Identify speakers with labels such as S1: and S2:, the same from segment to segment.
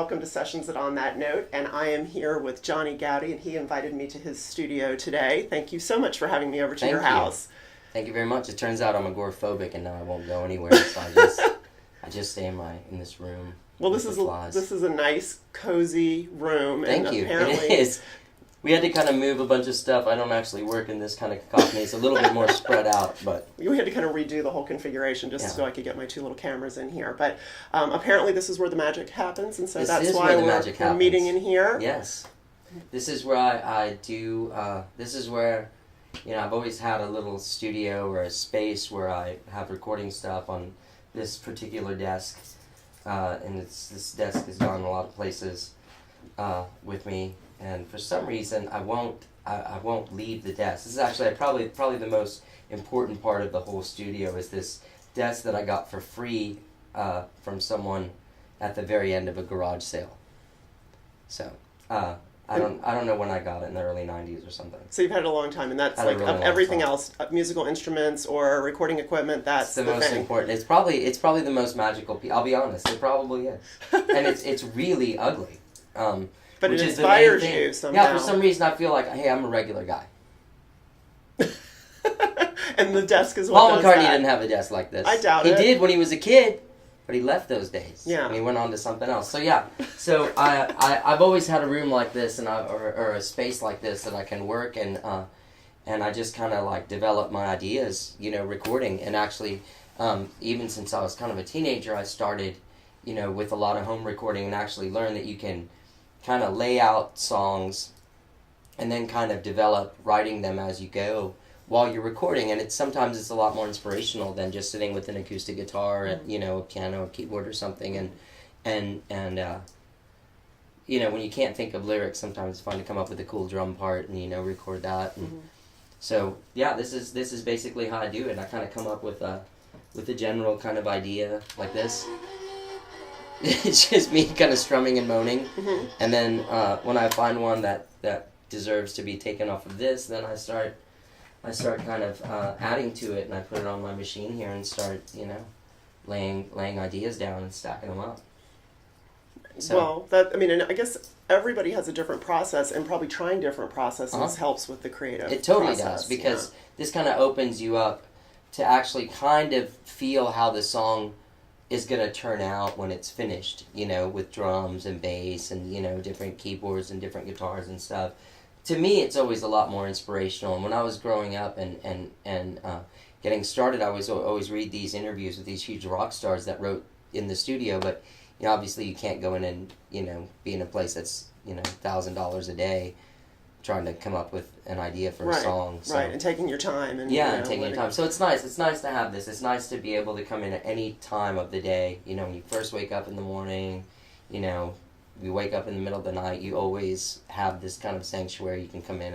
S1: welcome to Sessions at On That Note, and I am here with Johnny Goudie, and he invited me to his studio today. Thank you so much for having me over to your house.
S2: Thank you very much. It turns out I'm agoraphobic, and now I won't go anywhere, so I just stay in this room.
S1: Well, this is a nice, cozy room.
S2: Thank you.
S1: Apparently,
S2: it is. We had to kind of move a bunch of stuff. I don't actually work in this kind of cacophony. It's a little bit more spread out, but...
S1: We had to kind of redo the whole configuration just so I could get my two little cameras in here. But apparently this is where the magic happens, and so that's why we're meeting in here.
S2: Yes. This is where I do... this is where, I've always had a little studio or a space where I have recording stuff on this particular desk. And this desk has gone a lot of places with me. And for some reason, I won't leave the desk. This is actually probably the most important part of the whole studio is this desk that I got for free from someone at the very end of a garage sale. So I don't know when I got it, in the early '90s or something.
S1: So you've had it a long time, and that's like of everything else, musical instruments or recording equipment. That's
S2: the most important. It's probably the most magical piece. I'll be honest, it probably is, and it's really ugly.
S1: But it inspires you somehow.
S2: Yeah, for some reason I feel like, hey, I'm a regular guy.
S1: And the desk is what
S2: Paul McCartney didn't have a desk like this.
S1: I doubt it.
S2: He did when he was a kid, but he left those days.
S1: Yeah.
S2: And he went on to something else. So yeah, I've always had a room like this or a space like this that I can work and I just kind of like develop my ideas, recording. And actually, even since I was kind of a teenager, I started, with a lot of home recording and actually learned that you can kind of lay out songs and then kind of develop writing them as you go while you're recording, and sometimes it's a lot more inspirational than just sitting with an acoustic guitar at a piano or keyboard or something, and when you can't think of lyrics, sometimes it's fun to come up with a cool drum part and record that. And so yeah, this is basically how I do it. I kind of come up with a general kind of idea like this. It's just me kind of strumming and moaning, and then when I find one that deserves to be taken off of this, then I start kind of adding to it, and I put it on my machine here and start laying ideas down and stacking them up.
S1: So, and I guess everybody has a different process, and probably trying different processes helps with the creative.
S2: It totally
S1: process,
S2: does, because this kind of opens you up to actually kind of feel how the song is going to turn out when it's finished, with drums and bass and, different keyboards and different guitars and stuff. To me, it's always a lot more inspirational. And when I was growing up and getting started, I was always read these interviews with these huge rock stars that wrote in the studio. But, obviously you can't go in and, be in a place that's, $1,000 a day trying to come up with an idea for a song. So.
S1: Right, and taking your time. And
S2: taking your time. So it's nice. It's nice to have this. It's nice to be able to come in at any time of the day. When you first wake up in the morning, you wake up in the middle of the night, you always have this kind of sanctuary you can come in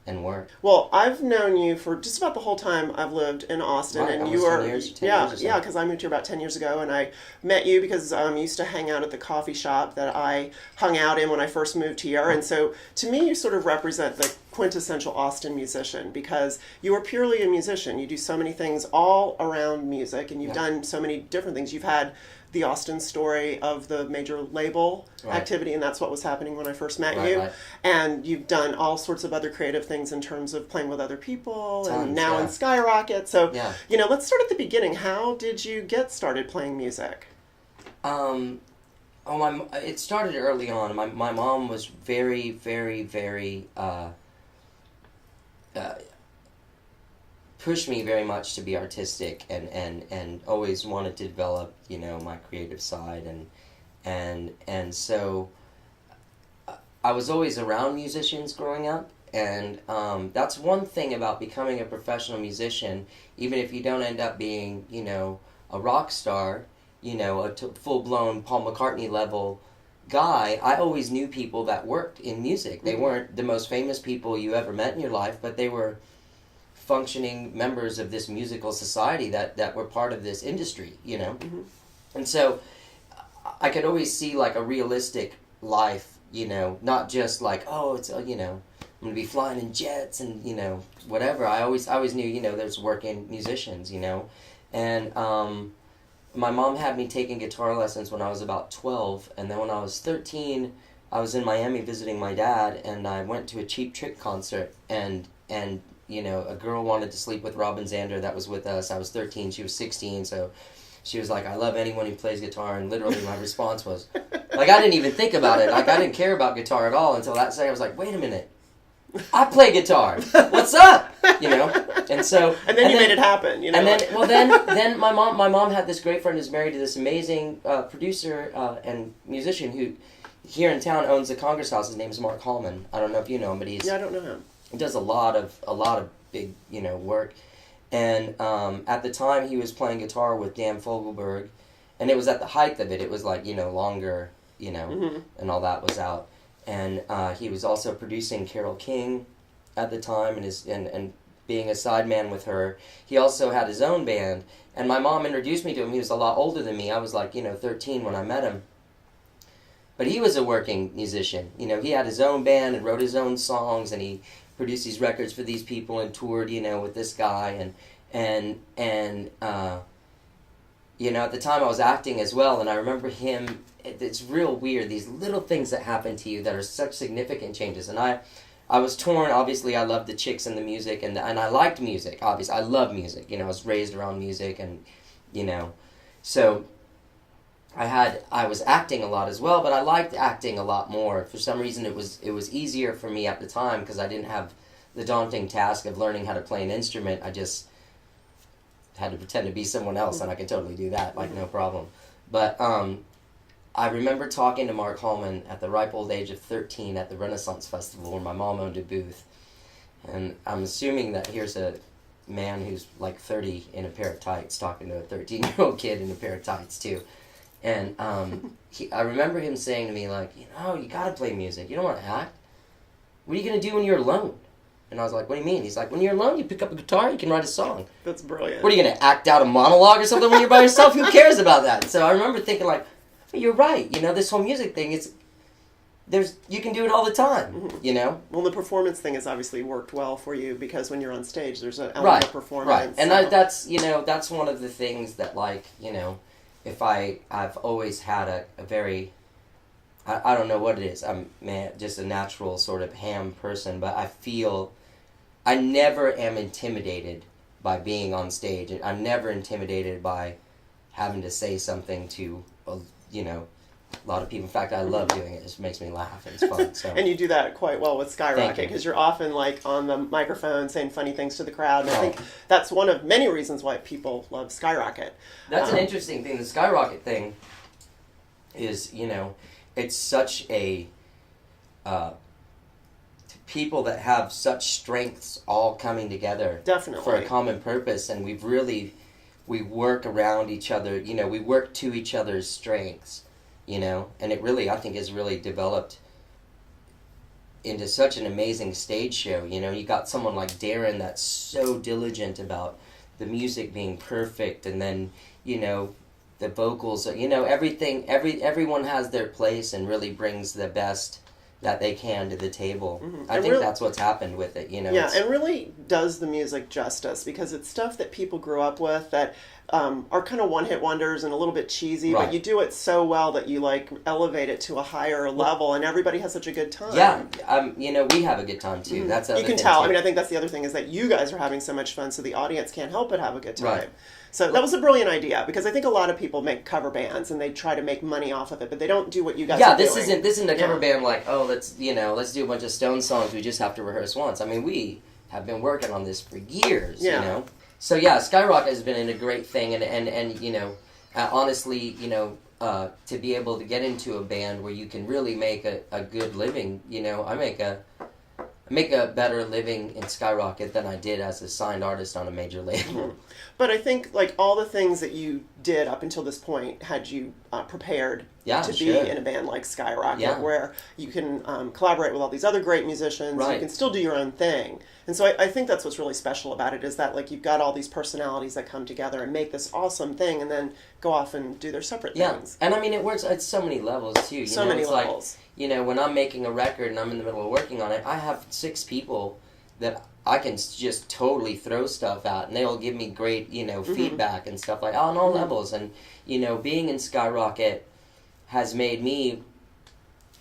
S2: and work.
S1: Well, I've known you for just about the whole time I've lived in Austin,
S2: right,
S1: and you were
S2: 10 years
S1: because I moved here about 10 years ago, and I met you because I used to hang out at the coffee shop that I hung out in when I first moved here, and so to me you sort of represent the quintessential Austin musician, because you are purely a musician. You do so many things all around music, and you've done so many different things. You've had the Austin story of the major label activity, and that's what was happening when I first met you. Right. And you've done all sorts of other creative things in terms of playing with other people, and now in Skyrocket. So, let's start at the beginning. How did you get started playing music?
S2: It started early on. My mom was very, very, very pushed me very much to be artistic and always wanted to develop my creative side and so I was always around musicians growing up, and that's one thing about becoming a professional musician. Even if you don't end up being a rock star, a full-blown Paul McCartney level guy, I always knew people that worked in music. They weren't the most famous people you ever met in your life, but they were functioning members of this musical society that were part of this industry, And so I could always see like a realistic life, not just like, oh, it's, I'm going to be flying in jets and, whatever. I always knew, there's working musicians, and my mom had me taking guitar lessons when I was about 12, and then when I was 13, I was in Miami visiting my dad, and I went to a Cheap Trick concert, and you know, a girl wanted to sleep with Robin Zander that was with us. I was 13, she was 16, so she was like, I love anyone who plays guitar, and literally my response was, like, I didn't even think about it. Like, I didn't care about guitar at all until that second. I was like, wait a minute. I play guitar. What's up? You know? And so...
S1: And then you made it happen, you know?
S2: And then, well, then my mom had this great friend who's married to this amazing producer and musician who, here in town, owns the Congress House. His name's Mark Hallman. I don't know if you know him, but
S1: Yeah, I don't know him.
S2: He does a lot of big, you know, work. And at the time, he was playing guitar with Dan Fogelberg, and it was at the height of it. It was like, you know, Longer, you know, and all that was out. And he was also producing Carole King at the time, and being a sideman with her. He also had his own band, and my mom introduced me to him. He was a lot older than me. I was like, you know, 13 when I met him. But he was a working musician. You know, he had his own band and wrote his own songs, and he produced these records for these people and toured, you know, with this guy. And you know, at the time I was acting as well, and I remember him, it's real weird, these little things that happen to you that are such significant changes. And I was torn. Obviously, I loved the chicks and the music, and I liked music, obviously. I love music. You know, I was raised around music, and, you know, so I was acting a lot as well, but I liked acting a lot more. For some reason, it was easier for me at the time because I didn't have the daunting task of learning how to play an instrument. I just had to pretend to be someone else, and I could totally do that, like, no problem. But I remember talking to Mark Hallman at the ripe old age of 13 at the Renaissance Festival where my mom owned a booth. And I'm assuming that here's a man who's like 30 in a pair of tights talking to a 13-year-old kid in a pair of tights too. And I remember him saying to me, like, you know, you gotta play music. You don't want to act. What are you going to do when you're alone? And I was like, what do you mean? He's like, when you're alone, you pick up a guitar, you can write a song.
S1: That's brilliant.
S2: What, are you going to act out a monologue or something when you're by yourself? Who cares about that? So I remember thinking, like, you're right. You know, this whole music thing, you can do it all the time, you know?
S1: Well, the performance thing has obviously worked well for you because when you're on stage, there's an element of performance.
S2: Right, and
S1: so.
S2: that's, you know, that's one of the things that, like, you know, if I've always had a very... I don't know what it is. I'm just a natural sort of ham person, but I feel I never am intimidated by being on stage. I'm never intimidated by having to say something to, you know, a lot of people. In fact, I love doing it. It just makes me laugh, and it's fun. So.
S1: And you do that quite well with Skyrocket because you're often like on the microphone saying funny things to the crowd. And I think that's one of many reasons why people love Skyrocket.
S2: That's an interesting thing. The Skyrocket thing is, you know, it's such a people that have such strengths all coming together for a common purpose, and we work around each other. You know, we work to each other's strengths. You know, and it really, I think, has really developed into such an amazing stage show. You know, you got someone like Darren that's so diligent about the music being perfect, and then, you know, the vocals, you know, everything, everyone has their place and really brings the best that they can to the table. I think that's what's happened with it, you know.
S1: Yeah, and really does the music justice because it's stuff that people grew up with that are kind of one-hit wonders and a little bit cheesy, but you do it so well that you, like, elevate it to a higher level, and everybody has such a good time.
S2: Yeah, you know, we have a good time, too. That's the other
S1: You can
S2: thing,
S1: tell.
S2: too.
S1: I mean, I think that's the other thing is that you guys are having so much fun, so the audience can't help but have a good time.
S2: Right.
S1: So that was a brilliant idea because I think a lot of people make cover bands and they try to make money off of it, but they don't do what you guys are doing.
S2: Yeah, this isn't a cover band like, oh, let's do a bunch of Stone songs we just have to rehearse once. I mean, we have been working on this for years, you know. So yeah, Skyrocket has been a great thing, and you know, honestly, you know, to be able to get into a band where you can really make a good living, you know, I make a better living in Skyrocket than I did as a signed artist on a major label.
S1: But I think, like, all the things that you did up until this point had you prepared to be in a band like Skyrocket, where you can collaborate with all these other great musicians, you can still do your own thing. And so I think that's what's really special about it, is that, like, you've got all these personalities that come together and make this awesome thing and then go off and do their separate things.
S2: And I mean, it works at so many levels, too. You know,
S1: many
S2: it's
S1: levels.
S2: Like, you know, when I'm making a record and I'm in the middle of working on it, I have 6 people that I can just totally throw stuff out, and they'll give me great, feedback and stuff like on all levels. And being in Skyrocket has made me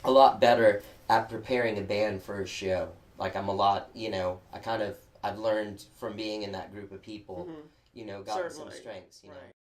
S2: a lot better at preparing a band for a show. Like I'm a lot, I've learned from being in that group of people, gotten some
S1: Certainly.
S2: strengths,
S1: Right.